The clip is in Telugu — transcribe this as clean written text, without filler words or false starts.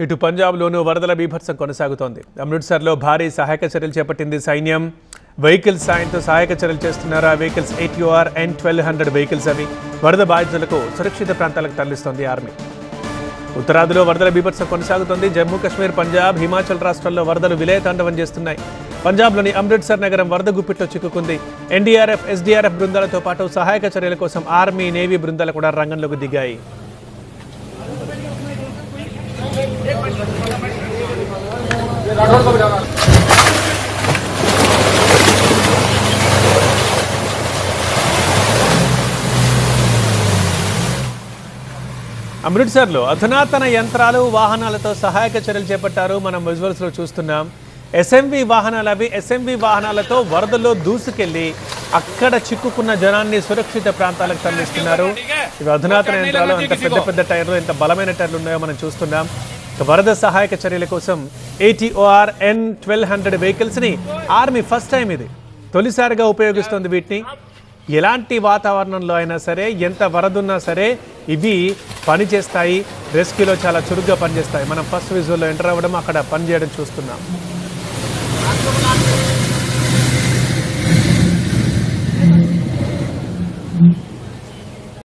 ఇటు పంజాబ్లోనూ వరదల బీభత్సం కొనసాగుతోంది. అమృత్సర్లో భారీ సహాయక చర్యలు చేపట్టింది సైన్యం. వెహికల్స్ సాయంతో సహాయక చర్యలు చేస్తున్నారు. ఆ వెహికల్స్ ATOR N1200 వెహికల్స్ అవి. వరద బాధితులకు సురక్షిత ప్రాంతాలకు తరలిస్తోంది ఆర్మీ. ఉత్తరాదిలో వరదల బీభత్సం కొనసాగుతోంది. జమ్మూ కాశ్మీర్, పంజాబ్, హిమాచల్ రాష్ట్రాల్లో వరదలు విలయతాండవం చేస్తున్నాయి. పంజాబ్లోని అమృత్సర్ నగరం వరద గుప్పిట్లో చిక్కుకుంది. NDRF, SDRF బృందాలతో పాటు సహాయక చర్యల కోసం ఆర్మీ, నేవీ బృందాలు కూడా రంగంలోకి దిగాయి. అమృత్సర్లో అధునాతన యంత్రాలు, వాహనాలతో సహాయక చర్యలు చేపట్టారు. మనం విజువల్స్ లో చూస్తున్నాం. SMV వాహనాలు అవి. SMV వాహనాలతో వరదల్లో దూసుకెళ్లి అక్కడ చిక్కుకున్న జనాన్ని సురక్షిత ప్రాంతాలకు తరలిస్తున్నారు. ఇవి అధునాతన యంత్రాలు. ఎంత పెద్ద పెద్ద టైర్లు, ఎంత బలమైన టైర్లు ఉన్నాయో మనం చూస్తున్నాం. వరద సహాయక చర్యల కోసం ATOR N1200 వెహికల్స్ ని ఆర్మీ ఫస్ట్ టైం ఇది తొలిసారిగా ఉపయోగిస్తుంది. వీటిని ఎలాంటి వాతావరణంలో అయినా సరే, ఎంత వరదున్నా సరే ఇవి పనిచేస్తాయి. రెస్క్యూలో చాలా చురుగ్గా పనిచేస్తాయి. మనం ఫస్ట్ విజువల్లో ఎంటర్ అవ్వడం, అక్కడ పనిచేయడం చూస్తున్నాం.